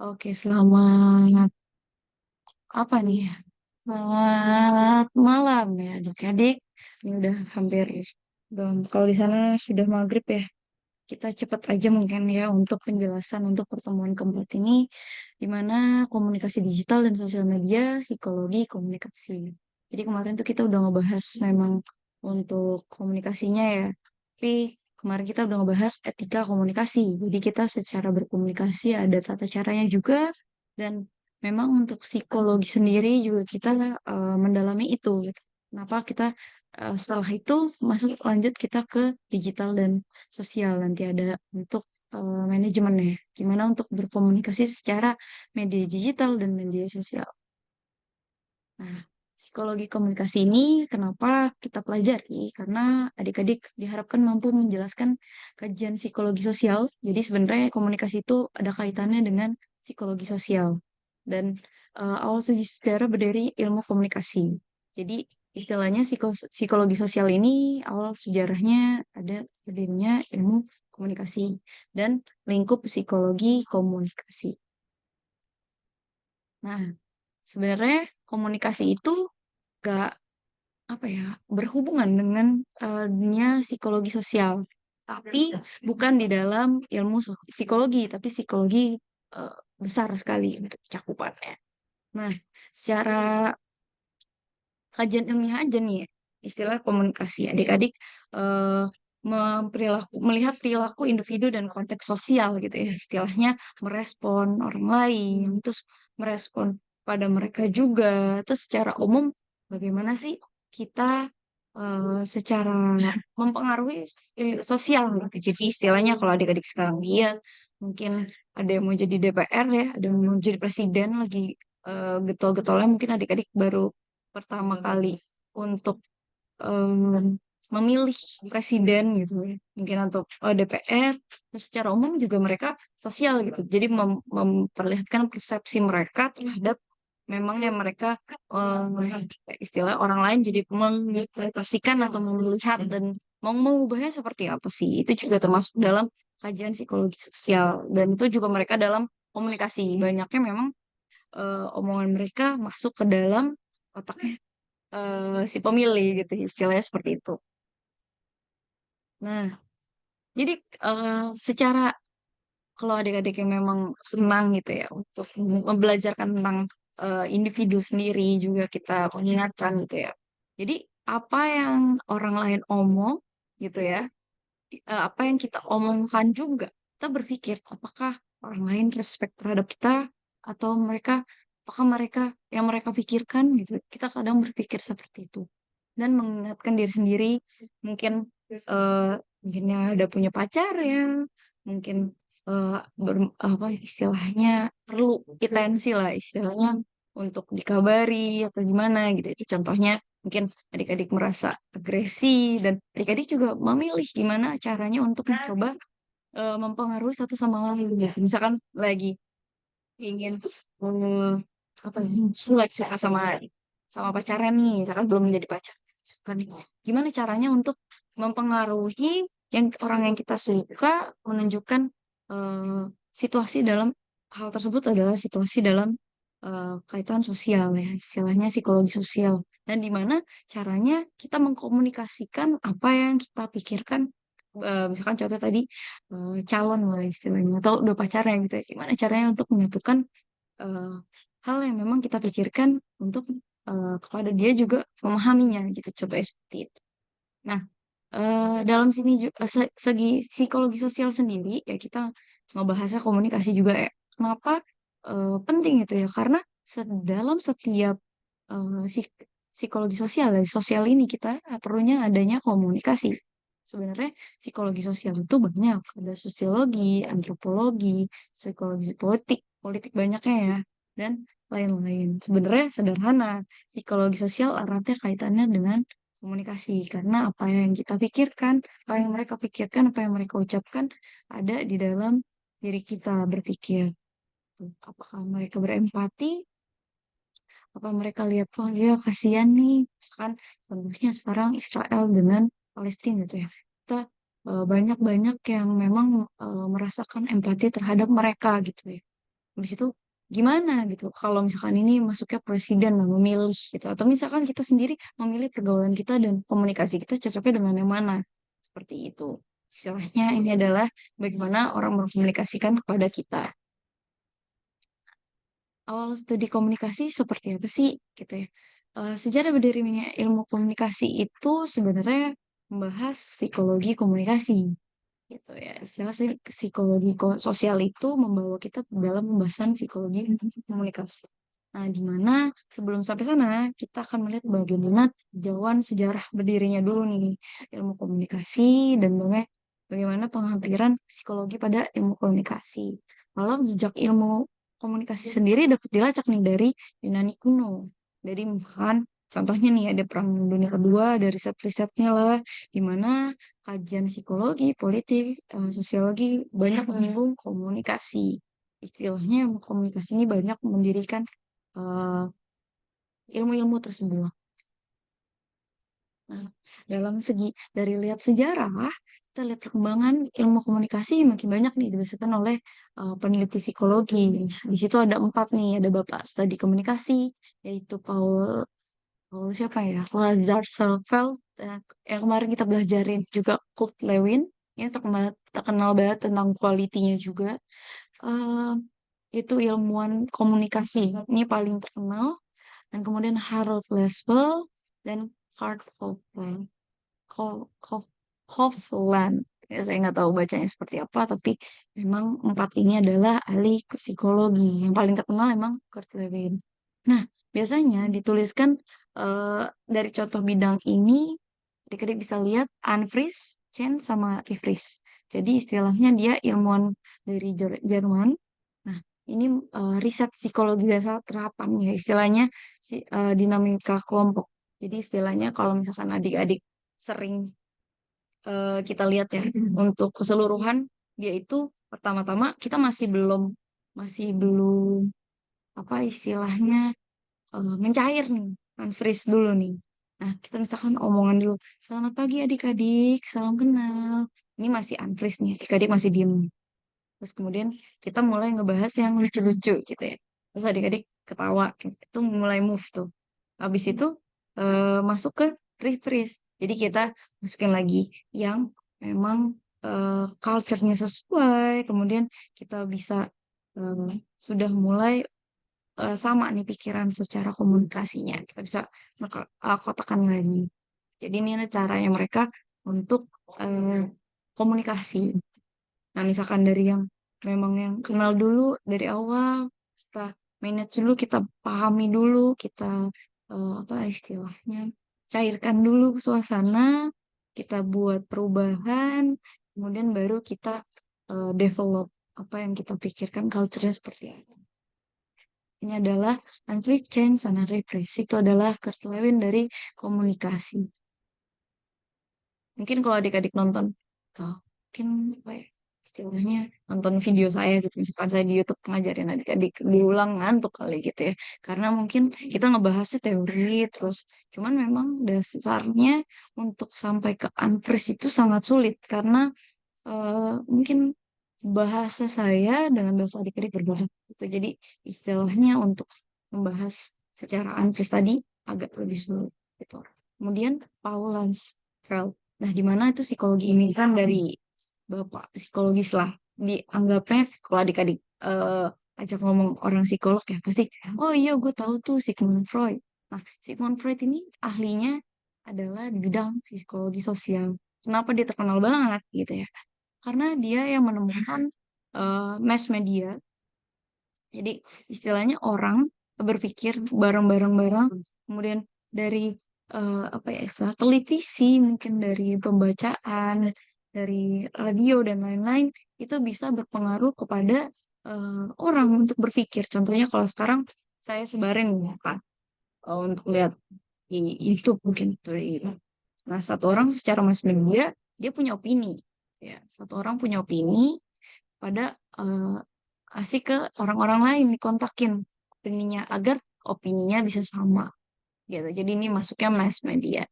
Oke, selamat apa nih ya? Selamat malam ya adik-adik. Ini udah hampir dong. Kalau di sana sudah maghrib ya. Kita cepat aja mungkin ya untuk penjelasan untuk pertemuan keempat ini, di mana komunikasi digital dan sosial media, psikologi komunikasi. Jadi kemarin tuh kita udah ngebahas memang untuk komunikasinya ya, tapi kemarin kita udah ngebahas etika komunikasi. Jadi kita secara berkomunikasi ada tata caranya juga, dan memang untuk psikologi sendiri juga kita mendalami itu gitu. Kenapa kita setelah itu masuk lanjut kita ke digital dan sosial nanti ada untuk manajemennya. Gimana untuk berkomunikasi secara media digital dan media sosial. Nah, psikologi komunikasi ini kenapa kita pelajari? Karena adik-adik diharapkan mampu menjelaskan kajian psikologi sosial. Jadi sebenarnya komunikasi itu ada kaitannya dengan psikologi sosial. Dan awal studi sejarah berdiri ilmu komunikasi. Jadi istilahnya psikologi sosial ini awal sejarahnya ada berdirinya ilmu komunikasi dan lingkup psikologi komunikasi. Nah, sebenarnya komunikasi itu gak apa ya berhubungan dengan dunia psikologi sosial, tapi bukan di dalam ilmu psikologi, tapi psikologi eh, besar sekali untuk cakupannya. Nah, secara kajian ilmiah aja nih ya, istilah komunikasi adik-adik eh, melihat perilaku individu dan konteks sosial gitu ya, istilahnya merespon orang lain, terus merespon pada mereka juga, terus secara umum bagaimana sih kita secara mempengaruhi sosial gitu. Jadi istilahnya kalau adik-adik sekarang lihat mungkin ada yang mau jadi DPR ya, ada yang mau jadi presiden lagi getol-getolnya, mungkin adik-adik baru pertama kali untuk em, memilih presiden gitu ya. Mungkin untuk DPR, terus secara umum juga mereka sosial gitu. Jadi memperlihatkan persepsi mereka terhadap memangnya mereka istilah orang lain jadi menginterpretasikan atau melihat dan mau mengubahnya seperti apa sih. Itu juga termasuk dalam kajian psikologi sosial, dan itu juga mereka dalam komunikasi. Banyaknya memang omongan mereka masuk ke dalam otaknya si pemilih gitu, istilahnya seperti itu. Nah, jadi secara kalau adik-adik yang memang senang gitu ya untuk membelajarkan tentang individu sendiri, juga kita mengingatkan gitu ya. Jadi apa yang orang lain omong gitu ya, apa yang kita omongkan juga, kita berpikir apakah orang lain respect terhadap kita, atau mereka apakah mereka yang mereka pikirkan gitu. Kita kadang berpikir seperti itu dan mengingatkan diri sendiri, mungkin eh mungkinnya udah punya pacar ya, mungkin apa istilahnya perlu intensi lah istilahnya untuk dikabari atau gimana gitu. Itu contohnya mungkin adik-adik merasa agresi, dan adik-adik juga memilih gimana caranya untuk mencoba mempengaruhi satu sama lain ya. Misalkan lagi ingin eh, apa ya, lagi suka sama sama pacarnya nih, misalkan belum menjadi pacar, suka nih. Gimana caranya untuk mempengaruhi yang orang yang kita suka, menunjukkan eh, situasi dalam hal tersebut adalah situasi dalam kaitan sosial ya, istilahnya psikologi sosial. Dan di mana caranya kita mengkomunikasikan apa yang kita pikirkan, misalkan contoh tadi calon lah istilahnya, atau udah pacarnya gitu ya, gimana caranya untuk menyatukan eh, hal yang memang kita pikirkan untuk kepada dia juga memahaminya gitu, contohnya seperti itu. Nah, dalam sini juga segi psikologi sosial sendiri ya, kita ngebahasnya komunikasi juga ya. Kenapa penting itu ya? Karena dalam setiap psikologi sosial, dari sosial ini kita perlunya adanya komunikasi. Sebenarnya psikologi sosial itu banyak, ada sosiologi, antropologi, psikologi politik, politik banyaknya ya, dan lain-lain. Sebenarnya sederhana, psikologi sosial eratnya kaitannya dengan komunikasi, karena apa yang kita pikirkan, apa yang mereka pikirkan, apa yang mereka ucapkan ada di dalam diri kita berpikir. Apakah mereka berempati, apa mereka lihat, oh dia kasihan nih, misalkan contohnya sekarang Israel dengan Palestina gitu ya, kita banyak-banyak yang memang merasakan empati terhadap mereka gitu ya. Habis itu gimana gitu kalau misalkan ini masuknya presiden lah memilih gitu, atau misalkan kita sendiri memilih pergaulan kita dan komunikasi kita cocoknya dengan yang mana, seperti itu. Istilahnya ini adalah bagaimana orang berkomunikasikan kepada kita. Awal studi komunikasi seperti apa sih gitu ya. Sejarah berdirinya ilmu komunikasi itu sebenarnya membahas psikologi komunikasi gitu ya. Istilah psikologi sosial itu membawa kita dalam pembahasan psikologi komunikasi. Nah, di mana sebelum sampai sana kita akan melihat bagaimana jauhan sejarah berdirinya dulu nih ilmu komunikasi dan bagaimana penghampiran psikologi pada ilmu komunikasi. Kalau jejak ilmu komunikasi sendiri dapat dilacak nih dari Yunani kuno. Dari misalkan contohnya nih ada Perang Dunia Kedua, ada riset-risetnya lah, di mana kajian psikologi, politik, sosiologi banyak menyinggung komunikasi. Istilahnya komunikasi ini banyak mendirikan eh, ilmu-ilmu tersebut. Nah, dalam segi dari lihat sejarah, kita lihat perkembangan ilmu komunikasi makin banyak nih dibesarkan oleh peneliti psikologi. Di situ ada empat nih, ada Bapak Studi Komunikasi, yaitu Paul siapa ya? Lazar Salfeld, yang kemarin kita belajarin juga Kurt Lewin, ini terkenal banget tentang kualitinya juga. Eh, itu ilmuwan komunikasi, ini paling terkenal. Dan kemudian Harold Laswell dan Kurt Copeland. Copeland. Ya, saya nggak tahu bacanya seperti apa, tapi memang empat ini adalah ahli psikologi. Yang paling terkenal memang Kurt Lewin. Nah, biasanya dituliskan dari contoh bidang ini, adik-adik bisa lihat Anfries, Chen, sama Rifris. Jadi istilahnya dia ilmuwan dari Jerman. Nah, ini riset psikologi dasar terapan ya, istilahnya dinamika kelompok. Jadi istilahnya kalau misalkan adik-adik sering kita lihat ya untuk keseluruhan dia itu pertama-tama kita masih belum apa istilahnya mencair nih, unfreeze dulu nih. Nah, kita misalkan omongan dulu. Selamat pagi adik-adik, salam kenal. Ini masih unfreeze nih, adik-adik masih diem. Terus kemudian kita mulai ngebahas yang lucu-lucu gitu ya. Terus adik-adik ketawa, gitu. Itu mulai move tuh. Habis itu masuk ke rephrase. Jadi kita masukin lagi yang memang culture-nya sesuai. Kemudian kita bisa sudah mulai sama nih pikiran secara komunikasinya. Kita bisa kotakan lagi. Jadi ini ada caranya mereka untuk komunikasi. Nah, misalkan dari yang memang yang kenal dulu dari awal, kita manage dulu, kita pahami dulu, kita apa istilahnya, cairkan dulu suasana, kita buat perubahan, kemudian baru kita develop apa yang kita pikirkan culture-nya seperti apa. Ini adalah Andrew Chen sana Refresh. Itu adalah Kurt Lewin dari komunikasi. Mungkin kalau adik-adik nonton, mungkin apa ya, istilahnya nonton video saya gitu. Misalkan saya di YouTube ngajarin adik-adik diulang ngantuk kali gitu ya. Karena mungkin kita ngebahasnya teori terus. Cuman memang dasarnya untuk sampai ke unfreeze itu sangat sulit. Karena mungkin bahasa saya dengan bahasa adik-adik berbeda. Gitu. Jadi istilahnya untuk membahas secara unfreeze tadi agak lebih sulit. Gitu. Kemudian Paul Lansfeld. Nah, di mana itu psikologi imigran dari Bapak psikologis lah. Dianggapnya kalau adik-adik ajak ngomong orang psikolog ya pasti, oh iya gue tahu tuh Sigmund Freud. Nah, Sigmund Freud ini ahlinya adalah di bidang psikologi sosial. Kenapa dia terkenal banget gitu ya? Karena dia yang menemukan mass media. Jadi istilahnya orang berpikir bareng-bareng, kemudian dari apa ya istilah televisi, mungkin dari pembacaan, dari radio dan lain-lain itu bisa berpengaruh kepada orang untuk berpikir. Contohnya kalau sekarang saya sebarin ya kan untuk lihat di YouTube mungkin dari nah satu orang secara mass media dia punya opini ya satu orang punya opini pada asik ke orang-orang lain dikontakin opininya agar opininya bisa sama gitu. Jadi ini masuknya mass media.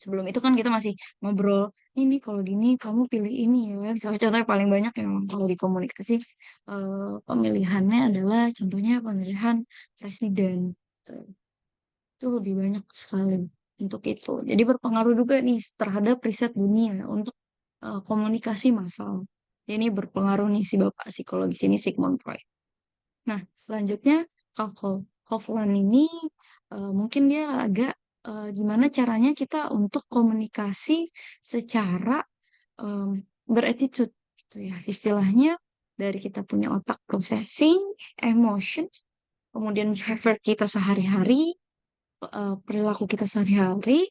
Sebelum itu kan kita masih ngobrol, ini kalau gini kamu pilih ini ya. Misalnya contohnya paling banyak yang kalau di komunikasi pemilihannya adalah contohnya pemilihan presiden. Tuh. Itu lebih banyak sekali untuk itu. Jadi berpengaruh juga nih terhadap riset dunia untuk komunikasi massal. Ini berpengaruh nih si bapak psikologis ini Sigmund Freud. Nah, selanjutnya Kaufman ini mungkin dia agak gimana caranya kita untuk komunikasi secara beretitude gitu ya. Istilahnya dari kita punya otak processing, emotion, kemudian behavior kita sehari-hari, perilaku kita sehari-hari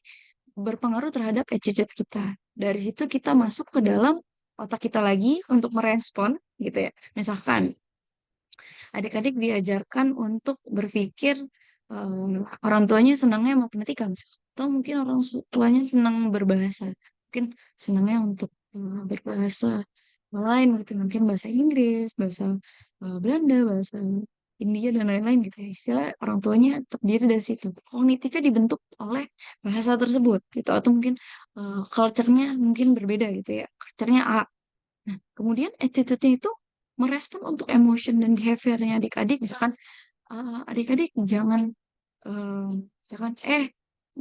berpengaruh terhadap attitude kita. Dari situ kita masuk ke dalam otak kita lagi untuk merespon gitu ya. Misalkan adik-adik diajarkan untuk berpikir orang tuanya senangnya matematika misalkan. Atau mungkin orang tuanya senang berbahasa. Mungkin senangnya untuk berbahasa lain gitu. Mungkin bahasa Inggris, bahasa Belanda, bahasa India dan lain-lain gitu ya. Istilah orang tuanya terdiri dari situ. Kognitifnya dibentuk oleh bahasa tersebut gitu. Atau mungkin culture-nya mungkin berbeda gitu ya. Culture-nya A. Nah, kemudian attitude-nya itu merespon untuk emotion dan behaviornya adik-adik. Misalkan adik-adik jangan eh, misalkan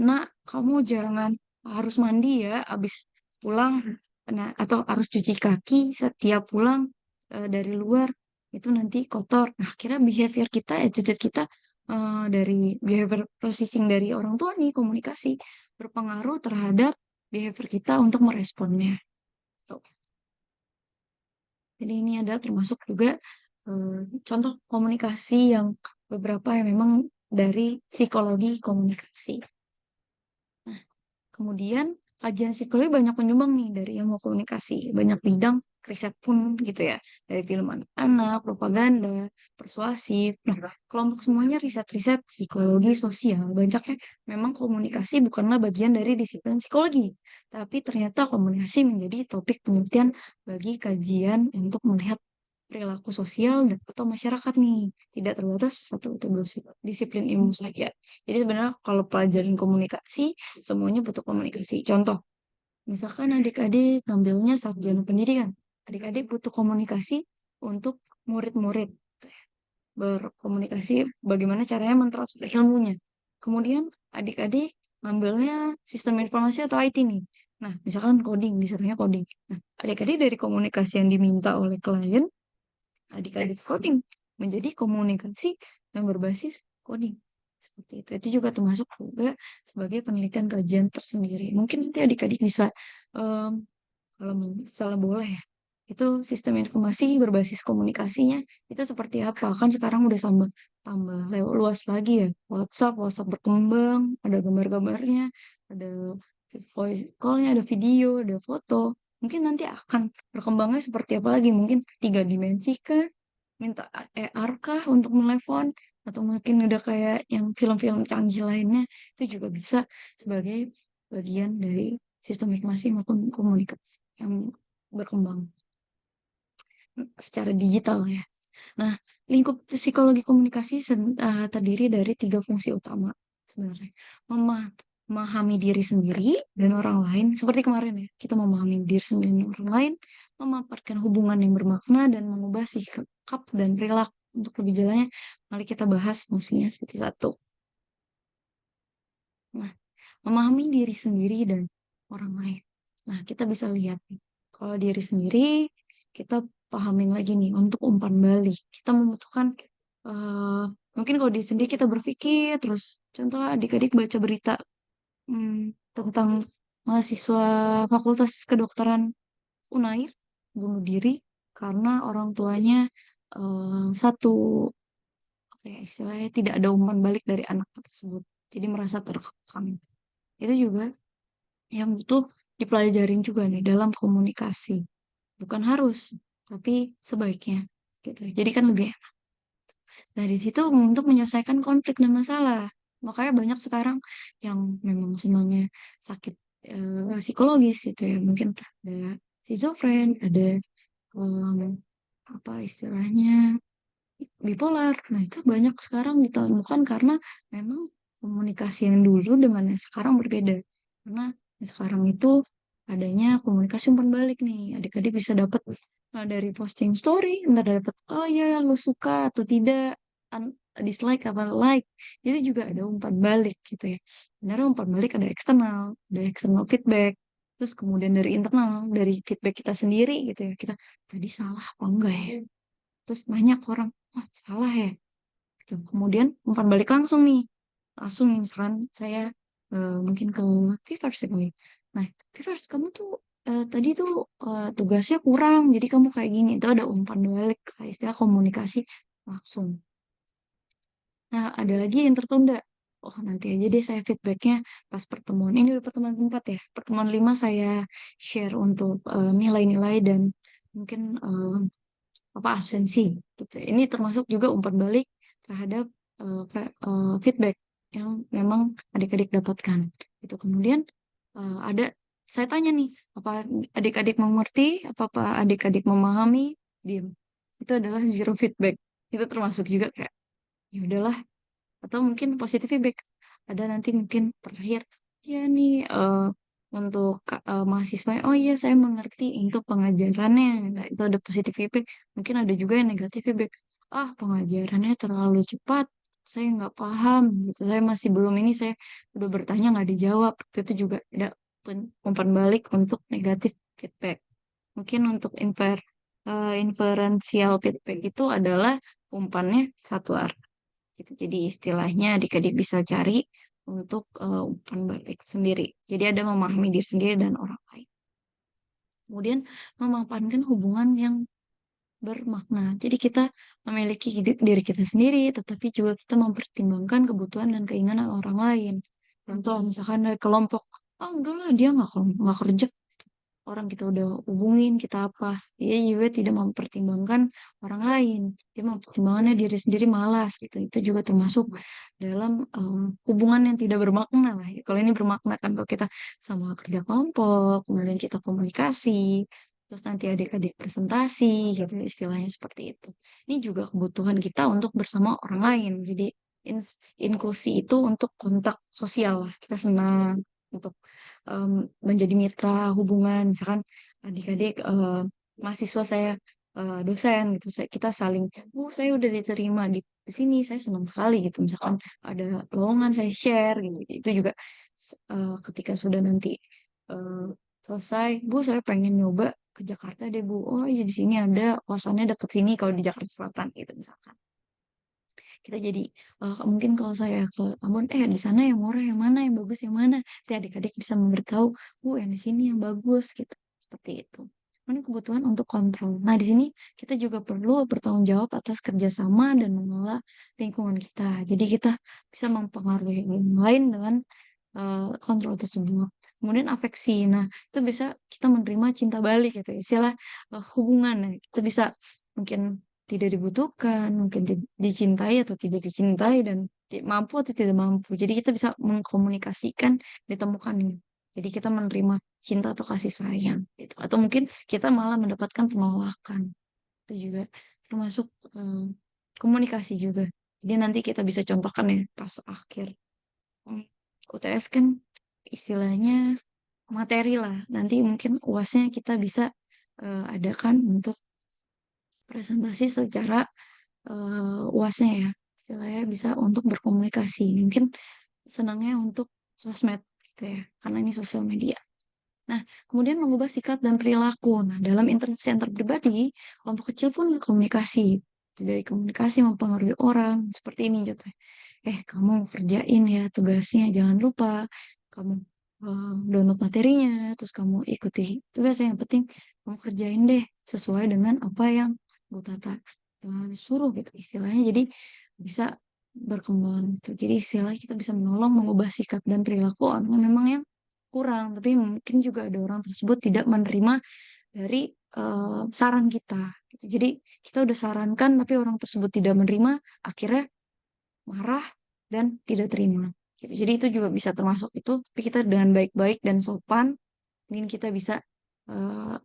nak kamu jangan harus mandi ya abis pulang, nah atau harus cuci kaki setiap pulang dari luar itu nanti kotor. Nah kira behavior kita attitude kita dari behavior processing dari orang tua nih komunikasi berpengaruh terhadap behavior kita untuk meresponnya. Tuh. Jadi ini ada termasuk juga eh, contoh komunikasi yang beberapa yang memang dari psikologi komunikasi. Nah, kemudian kajian psikologi banyak penyumbang nih dari ilmu komunikasi, banyak bidang riset pun gitu ya, dari film anak-anak, propaganda, persuasif. Nah, kelompok semuanya riset-riset psikologi sosial. Banyaknya memang komunikasi bukanlah bagian dari disiplin psikologi, tapi ternyata komunikasi menjadi topik penelitian bagi kajian untuk melihat perilaku sosial dan atau masyarakat nih tidak terbatas satu atau dua disiplin ilmu saja. Jadi sebenarnya kalau pelajaran komunikasi semuanya butuh komunikasi. Contoh, misalkan adik-adik ngambilnya sarjana pendidikan, adik-adik butuh komunikasi untuk murid-murid berkomunikasi bagaimana caranya mentransfer ilmunya. Kemudian adik-adik ngambilnya sistem informasi atau IT nih. Nah, misalkan coding, misalnya coding. Nah, adik-adik dari komunikasi yang diminta oleh klien adik-adik coding menjadi komunikasi yang berbasis coding seperti itu juga termasuk juga sebagai penelitian kajian tersendiri mungkin nanti adik-adik bisa em, kalau misalnya boleh ya itu sistem informasi berbasis komunikasinya itu seperti apa kan sekarang udah tambah luas lagi ya WhatsApp berkembang ada gambar-gambarnya ada voice call-nya ada video ada foto mungkin nanti akan berkembangnya seperti apa lagi mungkin tiga dimensi kah minta AR kah untuk menelepon atau mungkin udah kayak yang film-film canggih lainnya itu juga bisa sebagai bagian dari sistem informasi maupun komunikasi yang berkembang secara digital ya. Nah, lingkup psikologi komunikasi terdiri dari tiga fungsi utama sebenarnya. Memahami diri sendiri dan orang lain, seperti kemarin ya, kita memahami diri sendiri dan orang lain, memaparkan hubungan yang bermakna dan mengubah sikap dan perilaku. Untuk lebih jelasnya, mari kita bahas fungsinya seperti satu. Nah, memahami diri sendiri dan orang lain. Nah, kita bisa lihat nih, kalau diri sendiri kita pahamin lagi nih untuk umpan balik. Kita membutuhkan eh, mungkin kalau diri sendiri kita berpikir terus contoh adik-adik baca berita tentang mahasiswa Fakultas Kedokteran Unair bunuh diri karena orang tuanya satu apa ya istilahnya tidak ada umpan balik dari anak tersebut. Jadi merasa terkekang. Itu juga yang butuh dipelajarin juga nih dalam komunikasi. Bukan harus, tapi sebaiknya gitu. Jadi kan lebih enak. Dari situ untuk menyelesaikan konflik dan masalah. Makanya banyak sekarang yang memang semuanya sakit psikologis itu ya. Mungkin ada schizofren, ada em, apa istilahnya bipolar. Nah, itu banyak sekarang ditemukan karena memang komunikasi yang dulu dengan yang sekarang berbeda. Karena Sekarang itu adanya komunikasi umpan balik nih. Adik-adik bisa dapat dari posting story, ntar dapat oh ya lu suka atau tidak, dislike apa like. Itu juga ada umpan balik gitu ya. Sebenarnya umpan balik ada eksternal feedback. Terus kemudian dari internal, dari feedback kita sendiri gitu ya. Kita tadi salah apa enggak ya? Terus nanya ke orang, oh salah ya? Gitu. Kemudian umpan balik langsung nih, misalkan saya mungkin ke Fivers ya kali. Nah, Fivers kamu tuh tadi tuh tugasnya kurang, jadi kamu kayak gini. Itu ada umpan balik, kayak istilah komunikasi langsung. Nah, ada lagi yang tertunda. Oh, nanti aja deh saya feedbacknya pas pertemuan. Ini udah pertemuan keempat ya. Pertemuan lima saya share untuk nilai-nilai dan mungkin apa absensi gitu. Ini termasuk juga umpan balik terhadap feedback yang memang adik-adik dapatkan. Itu kemudian ada saya tanya nih, apa adik-adik mengerti, apa adik-adik memahami, diam. Itu adalah zero feedback. Itu termasuk juga kayak ya udahlah, atau mungkin positif feedback. Ada nanti mungkin terakhir ya nih untuk mahasiswa, oh iya saya mengerti untuk pengajarannya. Nah, itu ada positif feedback. Mungkin ada juga yang negatif feedback. Ah, pengajarannya terlalu cepat, saya nggak paham gitu, saya masih belum ini, saya udah bertanya nggak dijawab. Itu juga ada umpan balik untuk negatif feedback. Mungkin untuk inferensial feedback itu adalah umpannya satu arah gitu. Jadi istilahnya adik-adik bisa cari untuk umpan balik sendiri. Jadi ada memahami diri sendiri dan orang lain. Kemudian memapankan hubungan yang bermakna. Jadi kita memiliki hidup diri kita sendiri, tetapi juga kita mempertimbangkan kebutuhan dan keinginan orang lain. Contoh misalkan dari kelompok, ah udahlah dia nggak kerja, orang kita udah hubungin kita apa, dia juga tidak mempertimbangkan orang lain, dia mempertimbangkannya diri sendiri, malas gitu. Itu juga termasuk dalam hubungan yang tidak bermakna lah ya. Kalau ini bermakna kan kalau kita sama kerja kelompok, kemudian kita komunikasi, terus nanti adik-adik presentasi gitu, istilahnya seperti itu. Ini juga kebutuhan kita untuk bersama orang lain. Jadi inklusi itu untuk kontak sosial lah, kita senang untuk menjadi mitra hubungan, misalkan adik-adik mahasiswa saya dosen gitu, kita saling, saya udah diterima di sini, saya senang sekali gitu. Misalkan ada lowongan saya share gitu. Itu juga ketika sudah nanti eh, selesai, Bu saya pengen nyoba ke Jakarta deh Bu, oh ya di sini ada kosannya deket sini kalau di Jakarta Selatan gitu misalkan. Kita jadi mungkin kalau saya ke Ambon, di sana yang murah yang mana, yang bagus yang mana, nanti adik-adik bisa memberitahu, yang di sini yang bagus gitu, seperti itu. Ini kebutuhan untuk kontrol. Nah, di sini kita juga perlu bertanggung jawab atas kerjasama dan mengelola lingkungan kita. Jadi kita bisa mempengaruhi orang lain dengan kontrol tersebut. Kemudian afeksi. Nah, itu bisa kita menerima cinta balik gitu. Istilah hubungan. Nah, kita bisa mungkin tidak dibutuhkan, mungkin dicintai atau tidak dicintai, dan mampu atau tidak mampu. Jadi kita bisa mengkomunikasikan, ditemukan ini. Jadi kita menerima cinta atau kasih sayang gitu. Atau mungkin kita malah mendapatkan penolakan. Itu juga termasuk komunikasi juga. Jadi nanti kita bisa contohkan ya pas akhir. UTS kan istilahnya materi lah. Nanti mungkin UASnya kita bisa adakan untuk presentasi secara UASnya ya. Istilahnya bisa untuk berkomunikasi. Mungkin senangnya untuk sosmed gitu ya. Karena ini sosial media. Nah, kemudian mengubah sikap dan perilaku. Nah, dalam interaksi antar pribadi, kelompok kecil pun komunikasi. Dari komunikasi mempengaruhi orang. Seperti ini contohnya. Kamu kerjain ya tugasnya. Jangan lupa. Kamu download materinya. Terus kamu ikuti tugasnya. Yang penting kamu kerjain deh sesuai dengan apa yang Bu Tata suruh gitu istilahnya. Jadi bisa berkembang gitu. Jadi istilahnya kita bisa menolong mengubah sikap dan perilaku orang yang memang yang kurang, tapi mungkin juga ada orang tersebut tidak menerima dari saran kita gitu. Jadi kita udah sarankan tapi orang tersebut tidak menerima, akhirnya marah dan tidak terima gitu. Jadi itu juga bisa termasuk itu, tapi kita dengan baik-baik dan sopan mungkin kita bisa eh,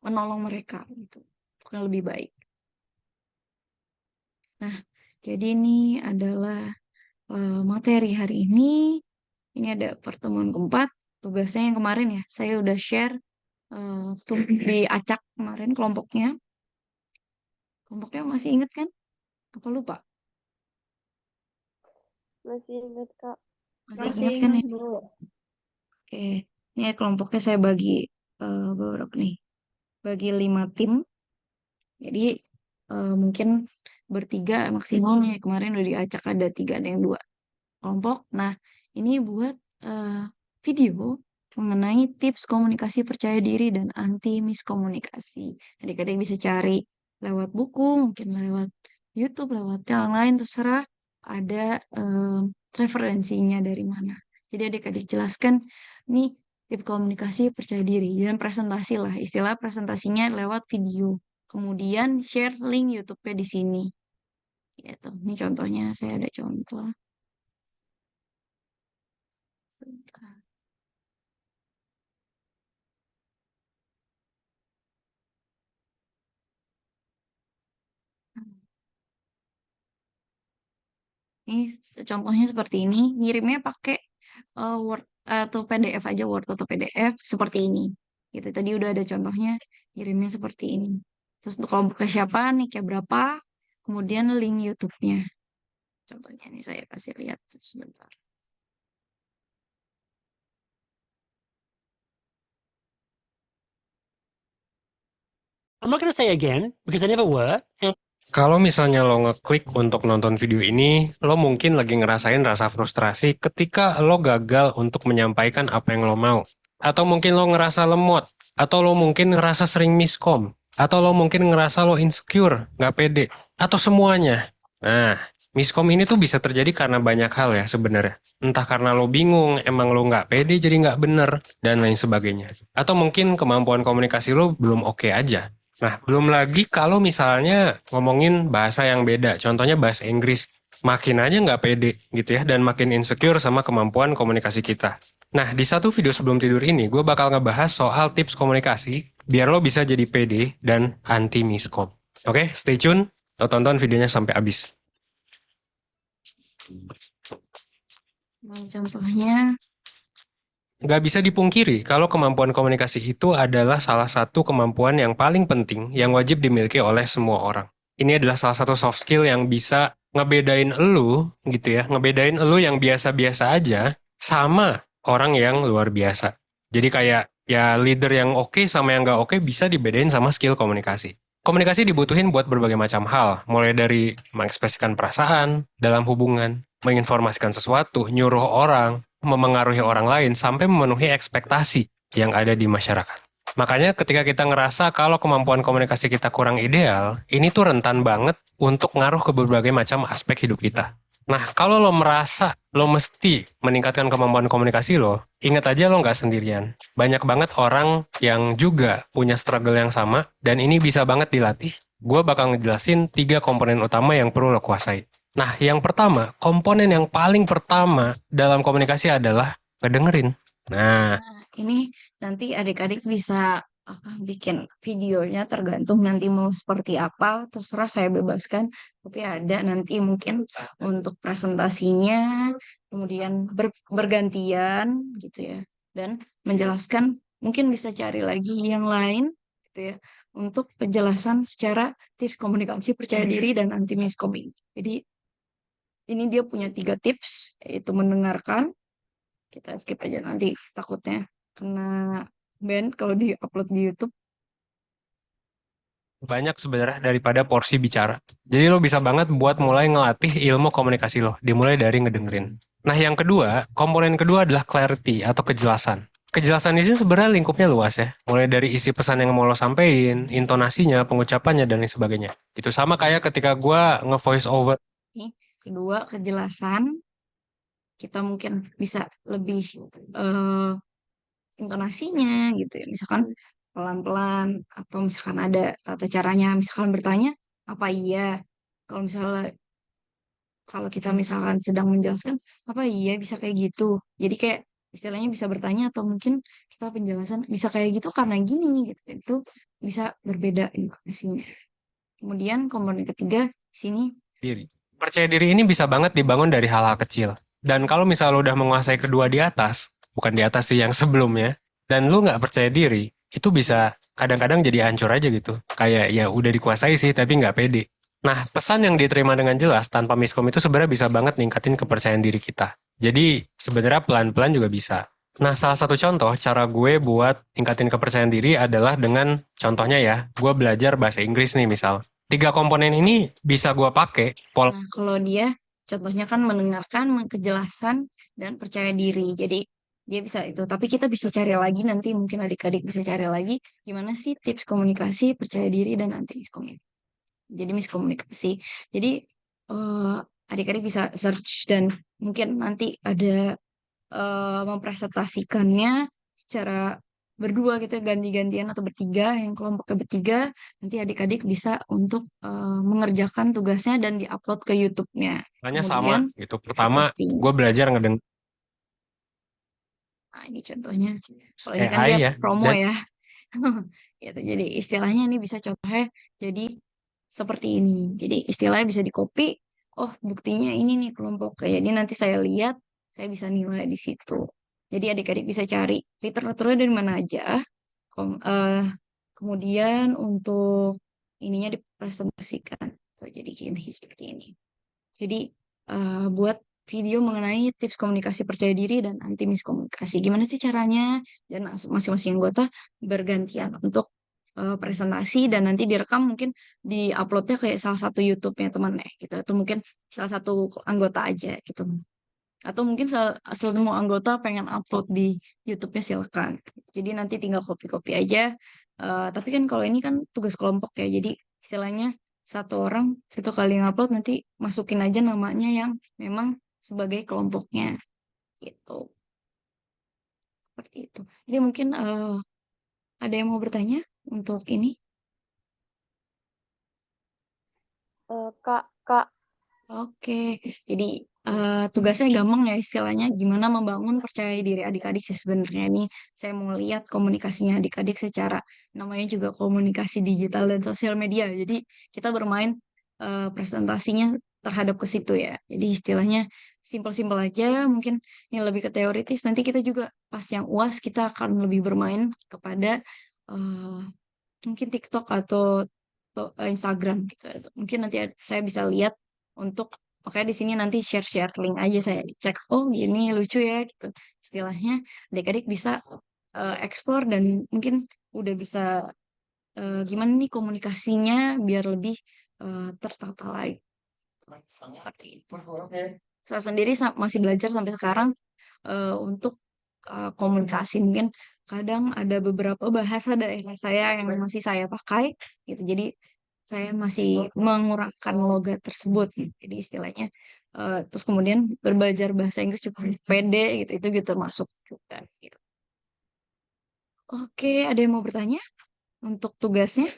menolong mereka gitu. Yang lebih baik. Nah, jadi ini adalah materi hari ini. Ini ada pertemuan keempat. tugasnya yang kemarin ya, saya udah share tuh di acak kemarin kelompoknya. Kelompoknya masih inget kan? Apa lupa? Masih ingat, Kak. Masih Masih inget kan ingat, ya? Bu. Oke, ini kelompoknya saya bagi beberapa nih, bagi 5 tim. Jadi mungkin bertiga maksimum ya. Kemarin udah diacak ada tiga, ada yang dua kelompok. Nah, ini buat eh, video mengenai tips komunikasi percaya diri dan anti miskomunikasi. Adik-adik bisa cari lewat buku, mungkin lewat YouTube, lewat yang lain, terserah ada referensinya dari mana. Jadi adik-adik jelaskan, nih tips komunikasi percaya diri dan presentasi lah. Istilah presentasinya lewat video. Kemudian share link YouTube-nya di sini. Gitu. Ini contohnya, saya ada contoh. Sebentar. Ini contohnya seperti ini, ngirimnya pakai Word atau PDF aja, Word atau PDF seperti ini. Gitu. Tadi udah ada contohnya, ngirimnya seperti ini. Terus untuk kelompoknya siapa, nih kayak berapa, kemudian link YouTube-nya. Contohnya ini saya kasih lihat sebentar. I'm not going to say again because I never were. Kalau misalnya lo ngeklik untuk nonton video ini, lo mungkin lagi ngerasain rasa frustrasi ketika lo gagal untuk menyampaikan apa yang lo mau. Atau mungkin lo ngerasa lemot, atau lo mungkin ngerasa sering miskom, atau lo mungkin ngerasa lo insecure, nggak pede, atau semuanya. Nah, miskom ini tuh bisa terjadi karena banyak hal ya sebenarnya. Entah karena lo bingung, emang lo nggak pede jadi nggak bener, dan lain sebagainya. Atau mungkin kemampuan komunikasi lo belum oke aja. Nah, belum lagi kalau misalnya ngomongin bahasa yang beda, contohnya bahasa Inggris, makin aja nggak pede gitu ya, dan makin insecure sama kemampuan komunikasi kita. Nah, di satu video sebelum tidur ini, gue bakal ngebahas soal tips komunikasi, biar lo bisa jadi pede dan anti miskom. Oke, stay tune, lo tonton videonya sampai habis. Nah, contohnya, Nggak bisa dipungkiri kalau kemampuan komunikasi itu adalah salah satu kemampuan yang paling penting yang wajib dimiliki oleh semua orang. Ini adalah salah satu soft skill yang bisa ngebedain elu gitu ya, ngebedain elu yang biasa-biasa aja sama orang yang luar biasa. Jadi kayak ya leader yang oke sama yang nggak oke bisa dibedain sama skill komunikasi. Komunikasi dibutuhin buat berbagai macam hal, mulai dari mengekspresikan perasaan dalam hubungan, menginformasikan sesuatu, nyuruh orang, memengaruhi orang lain sampai memenuhi ekspektasi yang ada di masyarakat. Makanya ketika kita ngerasa kalau kemampuan komunikasi kita kurang ideal, ini tuh rentan banget untuk ngaruh ke berbagai macam aspek hidup kita. Nah, kalau lo merasa lo mesti meningkatkan kemampuan komunikasi lo, ingat aja lo nggak sendirian. Banyak banget orang yang juga punya struggle yang sama, dan ini bisa banget dilatih. Gue bakal ngejelasin 3 komponen utama yang perlu lo kuasai. Nah, yang pertama, komponen yang paling pertama dalam komunikasi adalah ngedengerin. Nah, nah ini nanti adik-adik bisa bikin videonya tergantung nanti mau seperti apa, terserah saya bebaskan. Tapi ada nanti mungkin untuk presentasinya, kemudian bergantian gitu ya, dan menjelaskan mungkin bisa cari lagi yang lain gitu ya untuk penjelasan secara tips komunikasi percaya diri dan anti miskom ini. Jadi ini dia punya 3 tips, yaitu mendengarkan. Kita skip aja nanti takutnya kena ban kalau di-upload di YouTube. banyak sebenarnya daripada porsi bicara. Jadi lo bisa banget buat mulai ngelatih ilmu komunikasi lo, dimulai dari ngedengerin. Nah, yang kedua, komponen kedua adalah clarity atau kejelasan. Kejelasan di sini sebenarnya lingkupnya luas ya. Mulai dari isi pesan yang mau lo sampein, intonasinya, pengucapannya, dan lain sebagainya. Itu sama kayak ketika gue nge-voice over. Nih, kedua, kejelasan. Kita mungkin bisa lebih eh, intonasinya gitu ya. Misalkan pelan-pelan atau misalkan ada tata caranya. Misalkan bertanya, apa iya? Kalau misalnya kalau kita misalkan sedang menjelaskan, apa iya bisa kayak gitu. Jadi kayak istilahnya bisa bertanya atau mungkin kita penjelasan bisa kayak gitu karena gini gitu. Itu bisa berbeda informasinya. Kemudian komponen ketiga di sini. Diri. Percaya diri ini bisa banget dibangun dari hal-hal kecil. Dan kalau misalnya lo udah menguasai kedua di atas, bukan di atas sih, yang sebelumnya, dan lu nggak percaya diri, itu bisa kadang-kadang jadi hancur aja gitu. Kayak ya udah dikuasai sih, tapi nggak pede. Nah, pesan yang diterima dengan jelas tanpa miskom itu sebenarnya bisa banget ningkatin kepercayaan diri kita. Jadi, sebenarnya pelan-pelan juga bisa. Nah, salah satu contoh cara gue buat tingkatin kepercayaan diri adalah dengan, contohnya ya, gue belajar bahasa Inggris nih misal. 3 komponen ini bisa gue pakai pola. Nah, kalau dia contohnya kan mendengarkan, kejelasan, dan percaya diri. Jadi dia bisa itu. Tapi kita bisa cari lagi nanti, mungkin adik-adik bisa cari lagi gimana sih tips komunikasi, percaya diri, dan anti miskomunikasi. Jadi miskomunikasi. Jadi eh, adik-adik bisa search dan mungkin nanti ada mempresentasikannya secara berdua gitu, ganti-gantian atau bertiga, yang kelompoknya bertiga, nanti adik-adik bisa untuk mengerjakan tugasnya dan diupload ke YouTube-nya. Caranya sama Kemudian gitu. Pertama, posting. gue belajar ngedeng Nah, ini contohnya. Kalau ini kan AI dia ya, promo dan ya. Gitu. Jadi istilahnya ini bisa contohnya jadi seperti ini. Jadi istilahnya bisa di-copy. Oh, buktinya ini nih kelompok. Jadi nanti saya lihat, saya bisa nilai di situ. Jadi adik-adik bisa cari literaturnya dari mana aja. Kom- eh, Kemudian untuk ininya dipresentasikan. So, jadi gini, seperti ini. Jadi buat video mengenai tips komunikasi percaya diri dan anti miskomunikasi. Gimana sih caranya? Dan masing-masing anggota bergantian untuk presentasi dan nanti direkam, mungkin di-uploadnya kayak salah satu YouTube-nya teman gitu. Atau mungkin salah satu anggota aja gitu. Atau mungkin semua anggota pengen upload di YouTube-nya, silakan. Jadi nanti tinggal copy-copy aja. Tapi kan kalau ini kan tugas kelompok ya. Jadi istilahnya satu orang satu kali ngupload, nanti masukin aja namanya yang memang sebagai kelompoknya gitu. Seperti itu. Jadi mungkin ada yang mau bertanya untuk ini? Kak, Oke, jadi tugasnya gampang ya, istilahnya gimana membangun percaya diri adik-adik sih sebenarnya. Ini saya mau lihat komunikasinya adik-adik secara, namanya juga komunikasi digital dan sosial media. Jadi kita bermain presentasinya terhadap ke situ ya. Jadi istilahnya simpel-simpel aja, mungkin ini lebih ke teoritis. Nanti kita juga pas yang UAS kita akan lebih bermain kepada eh, mungkin TikTok atau Instagram gitu. Mungkin nanti saya bisa lihat untuk, makanya di sini nanti share-share link aja, saya cek, oh gini lucu ya gitu. Istilahnya adik-adik bisa explore dan mungkin udah bisa gimana nih komunikasinya biar lebih tertata lagi. Seperti itu. Saya sendiri masih belajar sampai sekarang untuk komunikasi. Mungkin kadang ada beberapa bahasa daerah saya yang masih saya pakai gitu. Jadi saya masih mengurangkan logat tersebut gitu. Jadi istilahnya terus kemudian belajar bahasa Inggris cukup pede gitu, itu gitu masuk juga gitu. Oke, ada yang mau bertanya untuk tugasnya?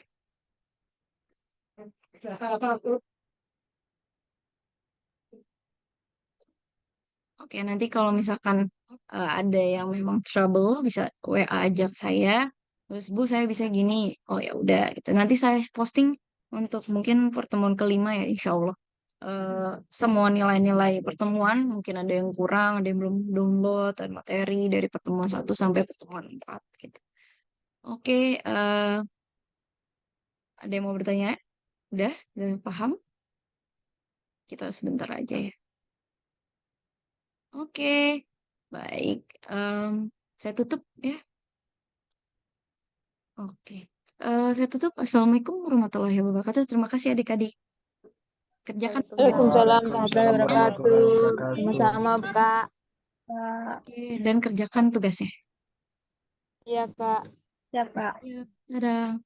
Oke, nanti kalau misalkan ada yang memang trouble bisa WA ajak saya. Terus Bu, saya bisa gini. Oh ya udah gitu. Nanti saya posting untuk mungkin pertemuan kelima ya, insya Allah. Semua nilai-nilai pertemuan mungkin ada yang kurang, ada yang belum download dan materi dari pertemuan 1 sampai pertemuan 4 gitu. Oke, ada yang mau bertanya? Udah paham? Kita sebentar aja ya. Oke, baik. Saya tutup ya. Oke. Saya tutup. Assalamualaikum warahmatullahi wabarakatuh. Terima kasih adik-adik. Kerjakan Waalaikumsalam Waalaikumsalam warahmatullahi warahmatullahi wabarakatuh. wabarakatuh. Sama-sama, Kak. dan kerjakan tugasnya. Iya, Kak. Ya, Pak. Ya, dadah.